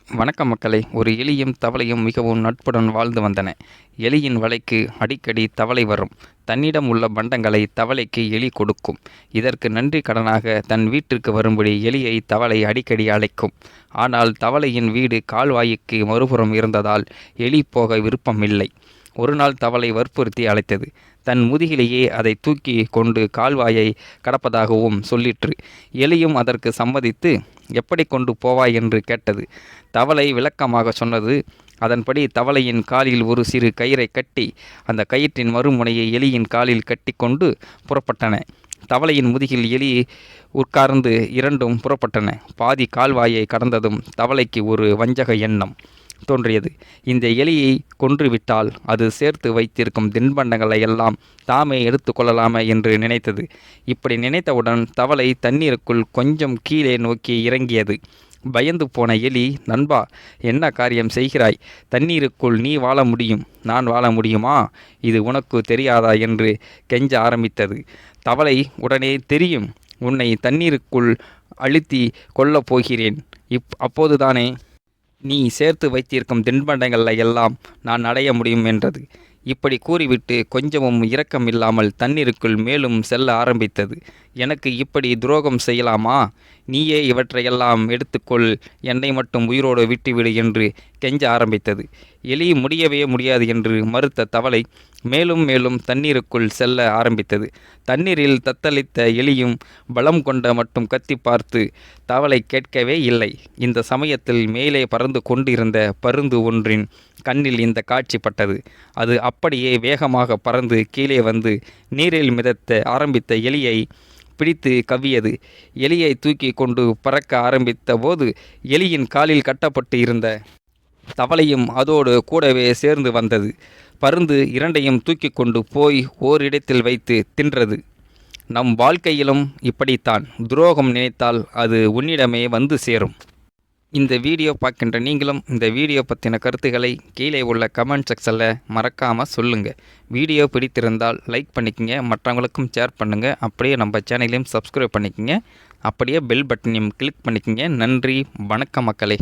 வணக்கம் மக்களே. ஒரு எலியும் தவளையும் மிகவும் நட்புடன் வாழ்ந்து வந்தன. எலியின் வலைக்கு அடிக்கடி தவளை வரும். தன்னிடம் உள்ள பண்டங்களை தவளைக்கு எலி கொடுக்கும். இதற்கு நன்றி கடனாக தன் வீட்டிற்கு வரும்படி எலியை தவளை அடிக்கடி அழைக்கும். ஆனால் தவளையின் வீடு கால்வாய்க்கு மறுபுறம் இருந்ததால் எலி போக விருப்பமில்லை. ஒரு நாள் தவளை வற்புறுத்தி அழைத்தது. தன் முதுகிலேயே அதை தூக்கி கொண்டு கால்வாயை கடப்பதாகவும் சொல்லிற்று. எலியும் அதற்கு சம்மதித்து, எப்படி கொண்டு போவாய் என்று கேட்டது. தவளை விளக்கமாக சொன்னது. அதன்படி தவளையின் காலில் ஒரு சிறு கயிறை கட்டி அந்த கயிற்றின் மறுமுனையை எலியின் காலில் கட்டி கொண்டு புறப்பட்டன. தவளையின் முதுகில் எலி உட்கார்ந்து இரண்டும் புறப்பட்டன. பாதி கால்வாயை கடந்ததும் தவளைக்கு ஒரு வஞ்சக எண்ணம் தோன்றியது. இந்த எலியை கொன்றுவிட்டால் அது சேர்த்து வைத்திருக்கும் தின்பண்டங்களை எல்லாம் தாமே எடுத்து கொள்ளலாமே என்று நினைத்தது. இப்படி நினைத்தவுடன் தவளை தண்ணீருக்குள் கொஞ்சம் கீழே நோக்கி இறங்கியது. பயந்து போன எலி, நண்பா, என்ன காரியம் செய்கிறாய்? தண்ணீருக்குள் நீ வாழ முடியும், நான் வாழ முடியுமா? இது உனக்கு தெரியாதா என்று கெஞ்ச ஆரம்பித்தது. தவளை உடனே, தெரியும், உன்னை தண்ணீருக்குள் அழுத்தி கொல்லப் போகிறேன். அப்போதுதானே நீ சேர்த்து வைத்திருக்கும் தின்பண்டங்களை எல்லாம் நான் அடைய முடியும் என்றது. இப்படி கூறிவிட்டு கொஞ்சமும் இரக்கமில்லாமல் தண்ணீருக்குள் மேலும் செல்ல ஆரம்பித்தது. எனக்கு இப்படி துரோகம் செய்யலாமா? நீயே இவற்றையெல்லாம் எடுத்துக்கொள், என்னை மட்டும் உயிரோடு விட்டுவிடு என்று கெஞ்ச ஆரம்பித்தது. எலி முடியவே முடியாது என்று மறுத்த தவளை மேலும் மேலும் தண்ணீருக்குள் செல்ல ஆரம்பித்தது. தண்ணீரில் தத்தளித்த எலியும் பலம் கொண்ட மட்டும் கத்தி பார்த்து தவளை கேட்கவே இல்லை. இந்த சமயத்தில் மேலே பறந்து கொண்டிருந்த பருந்து ஒன்றின் கண்ணில் இந்த காட்சி பட்டது. அது அப்படியே வேகமாக பறந்து கீழே வந்து நீரில் மிதத்த ஆரம்பித்த எலியை பிடித்து கவ்வியது. எலியை தூக்கி கொண்டு பறக்க ஆரம்பித்த போது எலியின் காலில் கட்டப்பட்டு இருந்த தவளையும் அதோடு கூடவே சேர்ந்து வந்தது. பருந்து இரண்டையும் தூக்கி கொண்டு போய் ஓரிடத்தில் வைத்து தின்றது. நம் வாழ்க்கையிலும் இப்படித்தான். துரோகம் நினைத்தால் அது உன்னிடமே வந்து சேரும். இந்த வீடியோ பார்க்கின்ற நீங்களும் இந்த வீடியோ பற்றின கருத்துக்களை கீழே உள்ள கமெண்ட் செக்ஷனில் மறக்காமல் சொல்லுங்கள். வீடியோ பிடித்திருந்தால் லைக் பண்ணிக்கங்க, மற்றவங்களுக்கும் ஷேர் பண்ணுங்கள். அப்படியே நம்ம சேனலையும் சப்ஸ்கிரைப் பண்ணிக்கங்க. அப்படியே பெல் பட்டனையும் கிளிக் பண்ணிக்கங்க. நன்றி, வணக்கம் மக்களே.